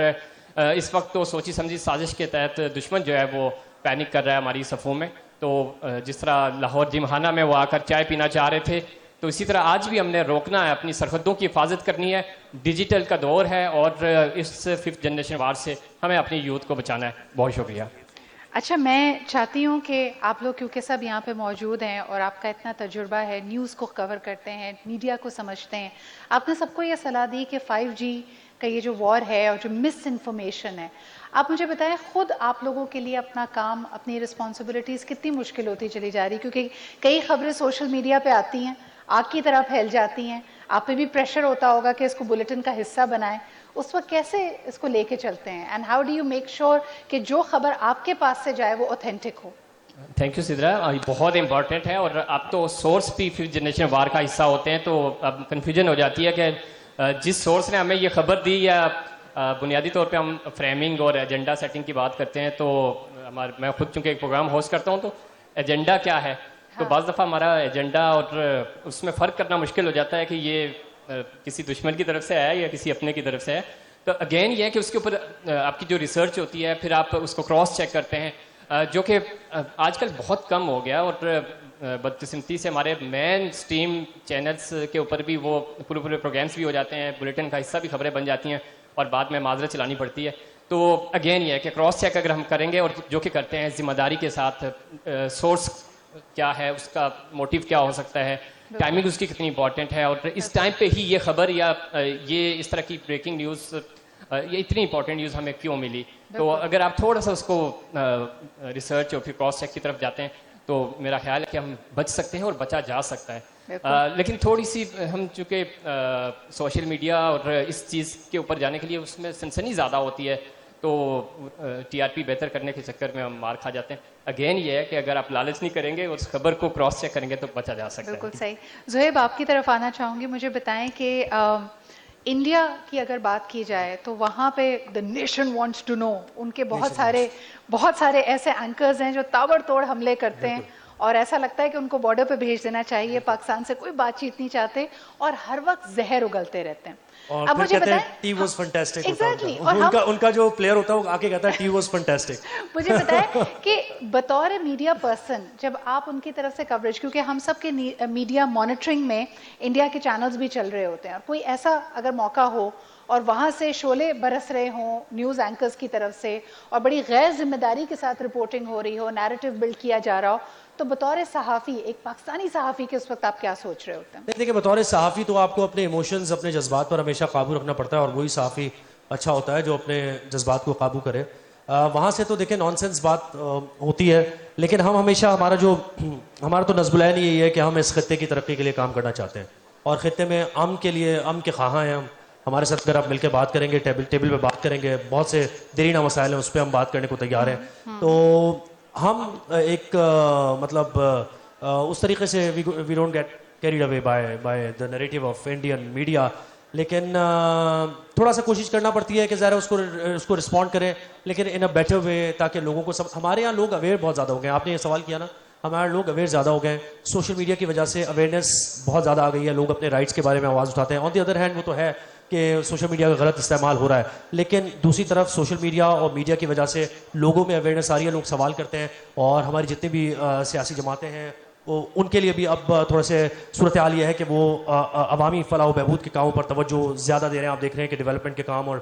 اس وقت تو سوچی سمجھی سازش کے تحت دشمن جو ہے وہ پینک کر رہا ہے ہماری صفوں میں. تو جس طرح لاہور جمخانہ میں وہ آ کر چائے پینا چاہ رہے تھے, تو اسی طرح آج بھی ہم نے روکنا ہے, اپنی سرحدوں کی حفاظت کرنی ہے. ڈیجیٹل کا دور ہے اور اس 5th جنریشن وار سے ہمیں اپنی یوتھ کو بچانا ہے. بہت شکریہ. اچھا, میں چاہتی ہوں کہ آپ لوگ کیونکہ سب یہاں پہ موجود ہیں اور آپ کا اتنا تجربہ ہے, نیوز کو کور کرتے ہیں, میڈیا کو سمجھتے ہیں, آپ نے سب کو یہ صلاح دی کہ 5G کا یہ جو وار ہے اور جو مس انفارمیشن ہے, آپ مجھے بتائیں خود آپ لوگوں کے لیے اپنا کام, اپنی رسپانسبلٹیز کتنی مشکل ہوتی چلی جا رہی, کیونکہ کئی خبریں سوشل میڈیا پہ آتی ہیں, آگ کی طرح پھیل جاتی ہیں, آپ پہ بھی پریشر ہوتا ہوگا کہ اس کو بلیٹن کا حصہ بنائیں. اس وقت کیسے اس کو لے کے چلتے ہیں, and how do you make sure کہ جو خبر آپ کے پاس سے جائے وہ authentic who? Thank you Sidra, بہت امپورٹنٹ ہے. اور اب تو سورس بھی 5th جنریشن وار کا حصہ ہوتے ہیں, تو اب کنفیوژن ہو جاتی ہے کہ جس سورس نے ہمیں یہ خبر دی, یا بنیادی طور پہ ہم فریمنگ اور ایجنڈا سیٹنگ کی بات کرتے ہیں, تو میں خود چونکہ ایک پروگرام ہوسٹ کرتا ہوں, تو ایجنڈا کیا ہے, تو بعض دفعہ ہمارا ایجنڈا اور اس میں فرق کرنا مشکل ہو جاتا ہے کہ یہ کسی دشمن کی طرف سے ہے یا کسی اپنے کی طرف سے ہے. تو اگین یہ ہے کہ اس کے اوپر آپ کی جو ریسرچ ہوتی ہے, پھر آپ اس کو کراس چیک کرتے ہیں, جو کہ آج کل بہت کم ہو گیا. اور بدقسمتی سے ہمارے مین اسٹریم چینلز کے اوپر بھی وہ پورے پروگرامس بھی ہو جاتے ہیں, بلیٹن کا حصہ بھی خبریں بن جاتی ہیں, اور بعد میں معذرت چلانی پڑتی ہے. تو اگین یہ ہے کہ کراس چیک اگر ہم کریں گے, اور جو کہ کرتے ہیں ذمہ داری کے ساتھ, سورس کیا ہے, اس کا موٹیو کیا ہو سکتا ہے, ٹائمنگ اس کی کتنی امپورٹنٹ ہے, اور اس ٹائم پہ ہی یہ خبر یا یہ اس طرح کی بریکنگ نیوز, یہ اتنی امپورٹنٹ نیوز ہمیں کیوں ملی. تو اگر آپ تھوڑا سا اس کو ریسرچ اور پھر کراس چیک کی طرف جاتے ہیں, تو میرا خیال ہے کہ ہم بچ سکتے ہیں اور بچا جا سکتا ہے. لیکن تھوڑی سی ہم چونکہ سوشل میڈیا اور اس چیز کے اوپر جانے کے لیے اس میں سنسنی زیادہ ہوتی ہے, تو TRP بہتر کرنے کے چکر میں ہم مار کھا جاتے ہیں. اگین یہ ہے کہ اگر آپ لالچ نہیں کریں گے, اس خبر کو کراس چیک کریں گے, تو بچا جا سکتا ہے. بالکل صحیح. زہیب, آپ کی طرف آنا چاہوں گی. مجھے بتائیں کہ انڈیا کی اگر بات کی جائے تو وہاں پہ the nation wants to know, ان کے بہت سارے ایسے اینکرز ہیں جو تابڑ توڑ حملے کرتے ہیں, اور ایسا لگتا ہے کہ ان کو بارڈر پہ بھیج دینا چاہیے, پاکستان سے کوئی بات چیت نہیں چاہتے, اور ہر وقت زہر اگلتے رہتے ہیں. اور اب مجھے بتائیں, ٹی واز فینٹاسٹک. ان کا جو پلیئر ہوتا ہے وہ آ کے کہتا ہے ٹی واز فینٹاسٹک. مجھے بتائیں کہ بطور میڈیا پرسن جب آپ ان کی طرف سے کوریج, کیونکہ ہم سب کے میڈیا مانیٹرنگ میں انڈیا کے چینلز بھی چل رہے ہوتے ہیں, اور کوئی ایسا اگر موقع ہو اور وہاں سے شعلے برس رہے ہوں نیوز اینکرز کی طرف سے, اور بڑی غیر ذمہ داری کے ساتھ رپورٹنگ ہو رہی ہو, نیریٹو بلڈ کیا جا رہا ہو, تو بطور صحافی, ایک پاکستانی صحافی کے اس وقت آپ کیا سوچ رہے ہوتے ہیں؟ دیکھیں, بطور صحافی تو آپ کو اپنے ایموشنز, اپنے جذبات پر ہمیشہ قابو رکھنا پڑتا ہے, اور وہی صحافی اچھا ہوتا ہے جو اپنے جذبات کو قابو کرے. وہاں سے تو دیکھیں نان سینس بات ہوتی ہے, لیکن ہم ہمیشہ ہمارا تو نصب العین یہی ہے کہ ہم اس خطے کی ترقی کے لیے کام کرنا چاہتے ہیں, اور خطے میں امن کے لیے, امن کے خواہاں ہیں ہم. ہمارے ساتھ اگر آپ مل کے بات کریں گے, ٹیبل پہ بات کریں گے, بہت سے دیرینہ مسائل ہیں اس پہ ہم بات کرنے کو تیار ہیں. تو ہم ایک مطلب اس طریقے سے we don't get carried away by the narrative of Indian media, لیکن تھوڑا سا کوشش کرنا پڑتی ہے کہ ذرا اس کو رسپونڈ کریں, لیکن ان اے بیٹر وے, تاکہ لوگوں کو ہمارے یہاں لوگ اویئر بہت زیادہ ہو گئے ہیں. آپ نے یہ سوال کیا نا, ہمارے لوگ اویئر زیادہ ہو گئے ہیں. سوشل میڈیا کی وجہ سے اویئرنیس بہت زیادہ آ گئی ہے, لوگ اپنے رائٹس کے بارے میں آواز اٹھاتے ہیں. آن دی ادر ہینڈ وہ تو ہے کہ سوشل میڈیا کا غلط استعمال ہو رہا ہے, لیکن دوسری طرف سوشل میڈیا اور میڈیا کی وجہ سے لوگوں میں اویئرنیس آ رہی ہے, لوگ سوال کرتے ہیں, اور ہماری جتنی بھی سیاسی جماعتیں ہیں ان کے لیے بھی اب تھوڑا سے صورتحال یہ ہے کہ وہ عوامی فلاح و بہبود کے کاموں پر توجہ زیادہ دے رہے ہیں. آپ دیکھ رہے ہیں کہ ڈیولپمنٹ کے کام اور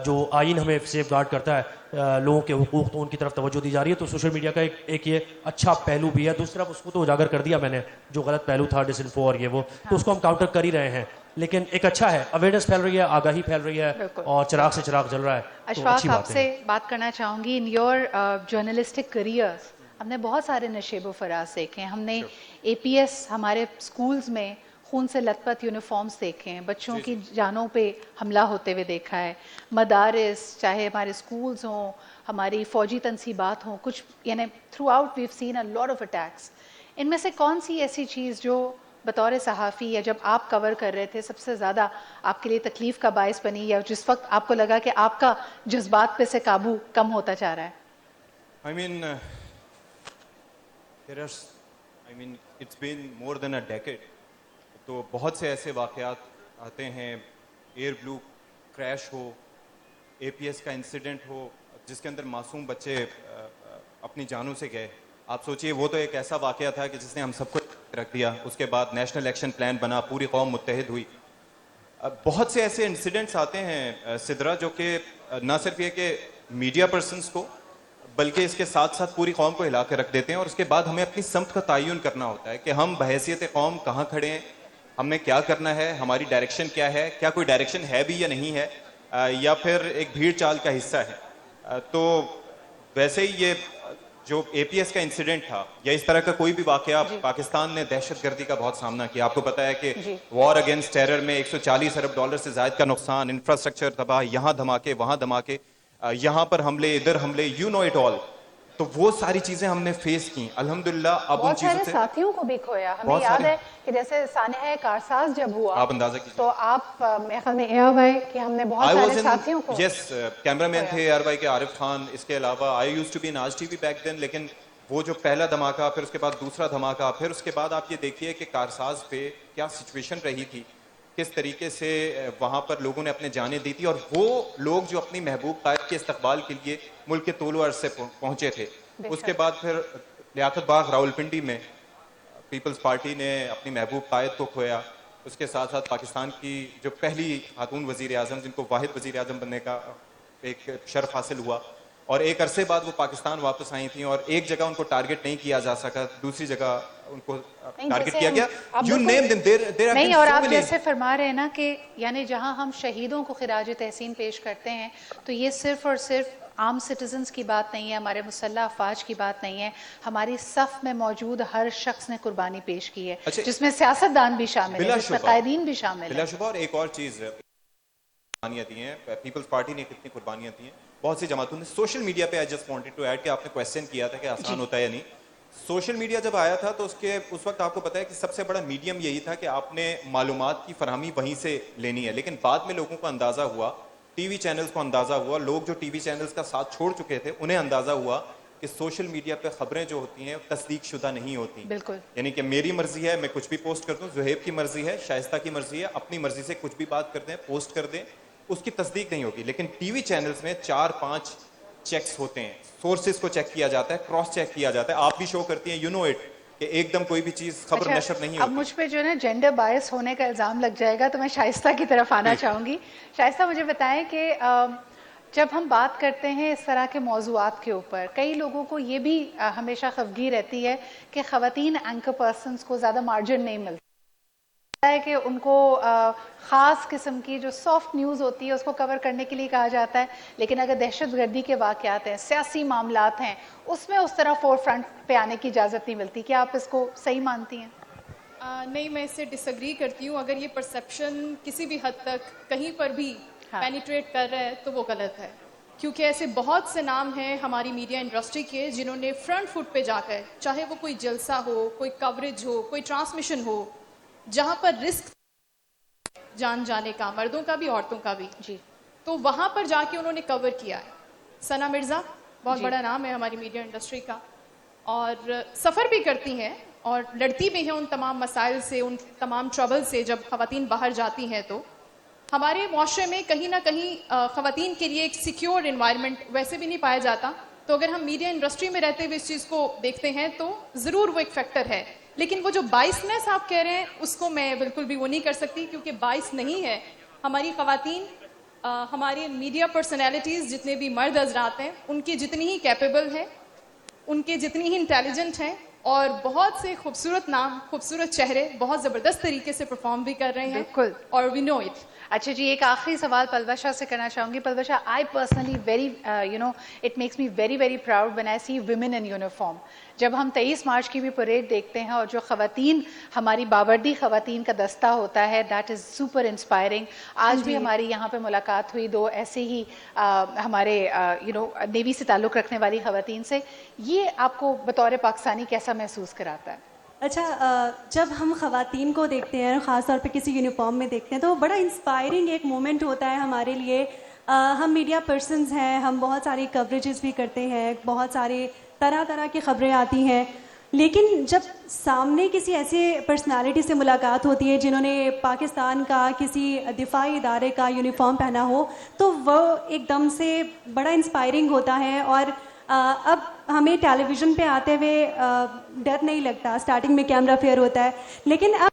جو آئین ہمیں سیف گارڈ کرتا ہے لوگوں کے حقوق, تو ان کی طرف توجہ دی جا رہی ہے. تو سوشل میڈیا کا ایک یہ اچھا پہلو بھی ہے. دوسری طرف اس کو تو اجاگر کر دیا میں نے, جو غلط پہلو تھا ڈس انفو اور یہ وہ, تو اس کو ہم کاؤنٹر کر ہی رہے ہیں. لیکن ایک اچھا ہے, اویئرنیس پھیل رہی ہے, آگاہی پھیل رہی ہے, اور چراغ سے چراغ جل رہا ہے. اشفاق, آپ سے بات کرنا چاہوں گی. ان یور جرنلسٹک کریئرز ہم نے بہت سارے نشیب و فراز دیکھے ہیں. ہم نے اے پی ایس ہمارے اسکولز میں خون سے لت پت یونیفارمز دیکھے ہیں, بچوں کی جانوں پہ حملہ ہوتے ہوئے دیکھا ہے. مدارس, چاہے ہمارے اسکولز ہوں, ہماری فوجی تنصیبات ہوں, کچھ یعنی throughout we've seen a lot of attacks. ان میں سے کون سی ایسی چیز جو بطور صحافی یا جب آپ کور کر رہے تھے سب سے زیادہ آپ کے لیے تکلیف کا باعث بنی, یا جس وقت آپ کو لگا کہ آپ کا جذبات پہ سے قابو کم ہوتا جا رہا ہے؟ it's been more than a decade. تو بہت سے ایسے واقعات آتے ہیں, ایئر بلو کریش ہو, اے پی ایس کا انسیڈنٹ ہو جس کے اندر معصوم بچے اپنی جانوں سے گئے. آپ سوچئے وہ تو ایک ایسا واقعہ تھا کہ جس نے ہم سب کو رکھ دیا. اس کے بعد نیشنل ایکشن پلان بنا, پوری قوم متحد ہوئی. بہت سے ایسے انسیڈنٹس آتے ہیں سدرا جو کہ نہ صرف یہ کہ میڈیا پرسنس کو بلکہ اس کے ساتھ ساتھ پوری قوم کو ہلا کے رکھ دیتے ہیں, اور اس کے بعد ہمیں اپنی سمت کا تعین کرنا ہوتا ہے کہ ہم بحیثیت قوم کہاں کھڑے ہیں, ہم نے کیا کرنا ہے, ہماری ڈائریکشن کیا ہے, کیا کوئی ڈائریکشن ہے بھی یا نہیں ہے, یا پھر ایک بھیڑ چال کا حصہ ہے. تو ویسے ہی یہ جو اے پی ایس کا انسیڈنٹ تھا یا اس طرح کا کوئی بھی واقعہ, پاکستان نے دہشت گردی کا بہت سامنا کیا. آپ کو پتا ہے کہ وار اگینسٹ ٹیرر میں $140 ارب سے زائد کا نقصان, انفراسٹرکچر تباہ, یہاں دھماکے وہاں دھماکے, یہاں پر حملے ادھر حملے, یو نو اٹ آل. تو وہ ساری چیزیں ہم نے فیس کی الحمدللہ. اب ان چیزوں سے ساتھیوں کو بھی کھویا. ہمیں یاد ہے کہ جیسے سانحہ کارساز جب ہوا, آپ اندازہ کیجیے, تو آپ میرے خیال میں اے وائی کہ ہم نے بہت سارے ساتھیوں کو, یس کیمرہ مین تھے اے وائی کے عارف خان. اس کے علاوہ آئی یوز ٹو بی ان آج ٹی وی بیک دین, لیکن وہ جو پہلا دھماکہ, پھر اس کے بعد دوسرا دھماکہ, پھر اس کے بعد آپ یہ دیکھیے کہ کارساز پہ کیا سچویشن رہی تھی, کس طریقے سے وہاں پر لوگوں نے اپنے جانیں دی تھی, اور وہ لوگ جو اپنی محبوب قائد کے استقبال کے لیے ملک کے طول و عرض سے پہنچے تھے. اس کے بعد پھر لیاقت باغ راولپنڈی میں پیپلز پارٹی نے اپنی محبوب قائد کو کھویا. اس کے ساتھ ساتھ پاکستان کی جو پہلی خاتون وزیر اعظم, جن کو واحد وزیر اعظم بننے کا ایک شرف حاصل ہوا, اور ایک عرصے بعد وہ پاکستان واپس آئی تھیں, اور ایک جگہ ان کو ٹارگٹ نہیں کیا جا سکا, دوسری جگہ ان کو ٹارگٹ کیا گیا. You name them, there have been نہیں, اور so آپ many. جیسے فرما رہے ہیں نا کہ یعنی جہاں ہم شہیدوں کو خراج تحسین پیش کرتے ہیں, تو یہ صرف اور صرف عام سٹیزنز کی بات نہیں ہے, ہمارے مسلح افواج کی بات نہیں ہے, ہماری صف میں موجود ہر شخص نے قربانی پیش کی ہے, جس میں سیاستدان بھی شامل ہے, جس میں قائدین بھی شامل ہے. بلا شبہ. اور ایک اور چیز قربانیاں دی ہیں, پیپلز پارٹی نے کتنی قربانیاں دی ہیں, بہت سی جماعتوں نے. سوشل میڈیا پہ I just wanted to add کہ آپ نے کویسچن کیا تھا کہ آسان ہوتا ہے یا نہیں. سوشل میڈیا جب آیا تھا تو اس وقت آپ کو پتا ہے کہ سب سے بڑا میڈیم یہی تھا کہ آپ نے معلومات کی فراہمی وہیں سے لینی ہے, لیکن بعد میں لوگوں کو اندازہ ہوا, ٹی وی چینلز کو اندازہ ہوا, لوگ جو ٹی وی چینلز کا ساتھ چھوڑ چکے تھے انہیں اندازہ ہوا کہ سوشل میڈیا پہ خبریں جو ہوتی ہیں تصدیق شدہ نہیں ہوتی. بالکل. یعنی کہ میری مرضی ہے, میں کچھ بھی پوسٹ کر دوں, زہیب کی مرضی ہے, شائستہ کی مرضی ہے, اپنی مرضی سے کچھ بھی بات کر دیں, پوسٹ کر دیں, اس کی تصدیق نہیں ہوگی. لیکن ٹی وی چینلز میں 4-5 چیکس ہوتے ہیں, سورسز کو چیک کیا جاتا ہے, کراس چیک کیا جاتا ہے. آپ بھی شو کرتی ہیں, یو نو اٹ, کہ ایک دم کوئی بھی چیز خبر نشر نہیں ہوتی. اب مجھ پہ جو ہے نا جینڈر بائس ہونے کا الزام لگ جائے گا, تو میں شائستہ کی طرف آنا چاہوں گی. شائستہ, مجھے بتائیں کہ جب ہم بات کرتے ہیں اس طرح کے موضوعات کے اوپر, کئی لوگوں کو یہ بھی ہمیشہ خفگی رہتی ہے کہ خواتین اینکر پرسنز کو زیادہ مارجن نہیں ملتا ہے, کہ ان کو خاص قسم کی جو سافٹ نیوز ہوتی ہے اس کو کور کرنے کے لیے کہا جاتا ہے, لیکن اگر دہشت گردی کے واقعات ہیں, سیاسی معاملات ہیں, اس میں اس طرح فور فرنٹ پہ آنے کی اجازت نہیں ملتی. کیا آپ اس کو صحیح مانتی ہیں؟ نہیں, میں اس سے ڈس ایگری کرتی ہوں. اگر یہ پرسیپشن کسی بھی حد تک کہیں پر بھی پینیٹریٹ کر رہا ہے تو وہ غلط ہے, کیونکہ ایسے بہت سے نام ہیں ہماری میڈیا انڈسٹری کے جنہوں نے فرنٹ فٹ پہ جا کر, چاہے وہ کوئی جلسہ ہو, کوئی کوریج ہو, کوئی ٹرانسمیشن ہو, جہاں پر رسک جان جانے کا, مردوں کا بھی عورتوں کا بھی. جی, تو وہاں پر جا کے انہوں نے کور کیا ہے. ثنا مرزا بہت بڑا نام ہے ہماری میڈیا انڈسٹری کا, اور سفر بھی کرتی ہیں اور لڑتی بھی ہیں ان تمام مسائل سے, ان تمام ٹربل سے جب خواتین باہر جاتی ہیں. تو ہمارے معاشرے میں کہیں نہ کہیں خواتین کے لیے ایک سیکیور انوائرمنٹ ویسے بھی نہیں پایا جاتا. تو اگر ہم میڈیا انڈسٹری میں رہتے ہوئے اس چیز کو دیکھتے ہیں تو ضرور وہ ایک فیکٹر ہے. لیکن وہ جو بائسنس آپ کہہ رہے ہیں اس کو میں بالکل بھی وہ نہیں کر سکتی, کیونکہ بائس نہیں ہے. ہماری خواتین, ہماری میڈیا پرسنالٹیز جتنے بھی مرد حضرات ہیں, ان کی جتنی ہی کیپیبل ہیں, ان کے جتنی ہی انٹیلیجنٹ ہیں, اور بہت سے خوبصورت نام, خوبصورت چہرے بہت زبردست طریقے سے پرفارم بھی کر رہے ہیں. بالکل, اور وی نو اٹ. اچھا جی, ایک آخری سوال پلوا شاہ سے کرنا چاہوں گی. پلوا شاہ, I personally very it makes me very very proud when I see women in uniform. جب ہم 23 مارچ کی بھی پریڈ دیکھتے ہیں اور جو خواتین, ہماری باوردی خواتین کا دستہ ہوتا ہے, دیٹ از سپر انسپائرنگ. آج بھی ہماری یہاں پہ ملاقات ہوئی دو ایسے ہی ہمارے نیوی سے تعلق رکھنے والی خواتین سے. یہ آپ کو بطور پاکستانی کیسا محسوس کراتا ہے؟ اچھا, جب ہم خواتین کو دیکھتے ہیں, خاص طور پہ کسی یونیفارم میں دیکھتے ہیں, تو بڑا انسپائرنگ ایک مومنٹ ہوتا ہے ہمارے لیے. ہم میڈیا پرسنز ہیں, ہم بہت ساری کوریجز بھی کرتے ہیں, بہت سارے طرح طرح کی خبریں آتی ہیں, لیکن جب سامنے کسی ایسے پرسنالٹی سے ملاقات ہوتی ہے جنہوں نے پاکستان کا کسی دفاعی ادارے کا یونیفارم پہنا ہو, تو وہ ایک دم سے بڑا انسپائرنگ ہوتا ہے. اور اب ہمیں ٹیلی ویژن پہ آتے ہوئے ڈر نہیں لگتا, اسٹارٹنگ میں کیمرہ فیئر ہوتا ہے, لیکن اب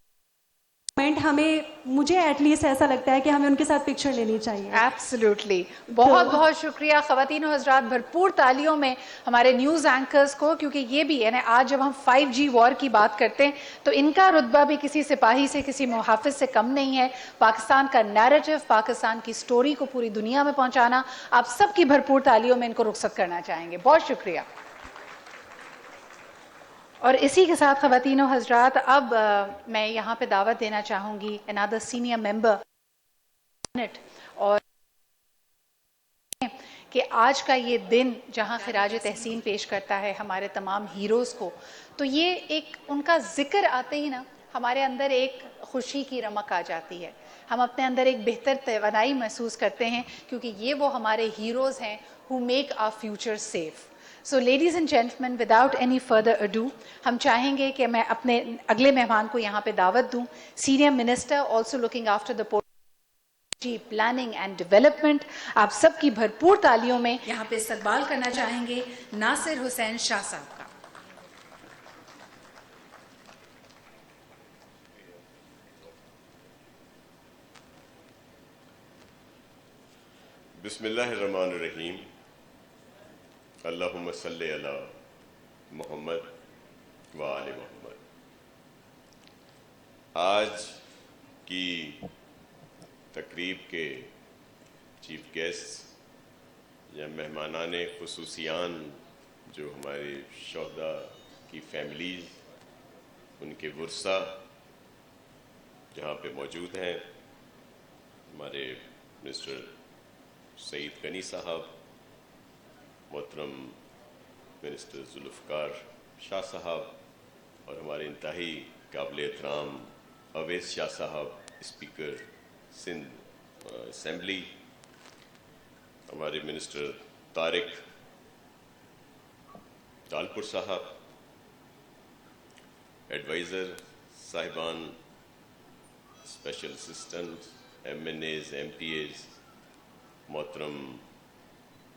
ہمیں, مجھے ایٹ لیسٹ ایسا لگتا ہے کہ ہمیں ان کے ساتھ پکچر لینی چاہیے. ایبسلیوٹلی. بہت بہت شکریہ خواتین و حضرات, بھرپور تالیوں میں ہمارے نیوز اینکرز کو, کیونکہ یہ بھی یعنی آج جب ہم 5G وار کی بات کرتے ہیں تو ان کا رتبہ بھی کسی سپاہی سے, کسی محافظ سے کم نہیں ہے. پاکستان کا نیریٹو, پاکستان کی سٹوری کو پوری دنیا میں پہنچانا, آپ سب کی بھرپور تالیوں میں ان کو رخصت کرنا چاہیں گے. بہت شکریہ. اور اسی کے ساتھ خواتین و حضرات, اب میں یہاں پہ دعوت دینا چاہوں گی another senior member, اور کہ آج کا یہ دن جہاں خراج تحسین پیش کرتا ہے ہمارے تمام ہیروز کو, تو یہ ایک ان کا ذکر آتے ہی نا ہمارے اندر ایک خوشی کی رمق آ جاتی ہے. ہم اپنے اندر ایک بہتر توانائی محسوس کرتے ہیں, کیونکہ یہ وہ ہمارے ہیروز ہیں who make our future safe. So ladies and gentlemen, without any further ado, ہم چاہیں گے کہ میں اپنے اگلے مہمان کو یہاں پہ دعوت دوں. Senior minister also looking after the planning and development, آپ سب کی بھرپور تالیوں میں یہاں پہ استقبال کرنا چاہیں گے ناصر حسین شاہ صاحب کا. بسم اللہ الرحمن الرحیم. اللہم صلی علی محمد و آل محمد. آج کی تقریب کے چیف گیسٹ یا مہمانان خصوصیان جو ہمارے شہداء کی فیملیز, ان کے ورثا جہاں پہ موجود ہیں, ہمارے مسٹر سعید غنی صاحب, محترم منسٹر ذوالفقار شاہ صاحب, اور ہمارے انتہائی قابل احترام اویس شاہ صاحب, اسپیکر سندھ اسمبلی, ہمارے منسٹر طارق تالپور صاحب, ایڈوائزر صاحبان, اسپیشل اسسٹنٹ, MNAs, MPAs, محترم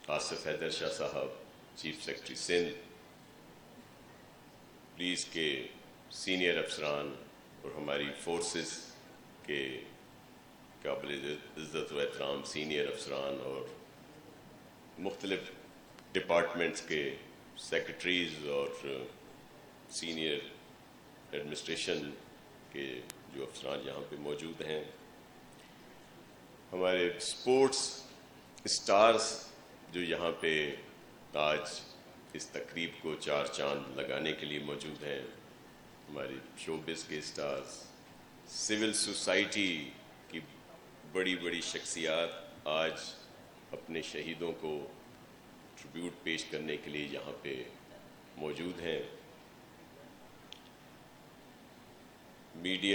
آصف حیدر شاہ صاحب, چیف سیکرٹری سندھ, پولیس کے سینئر افسران اور ہماری فورسز کے قابل عزت و احترام سینئر افسران, اور مختلف ڈپارٹمنٹس کے سیکرٹریز اور سینئر ایڈمنسٹریشن کے جو افسران یہاں پہ موجود ہیں, ہمارے اسپورٹس اسٹارز جو یہاں پہ آج اس تقریب کو چار چاند لگانے کے لیے موجود ہیں, ہماری شوبز کے اسٹارز, سول سوسائٹی کی بڑی بڑی شخصیات آج اپنے شہیدوں کو ٹریبیوٹ پیش کرنے کے لیے یہاں پہ موجود ہیں. میڈیا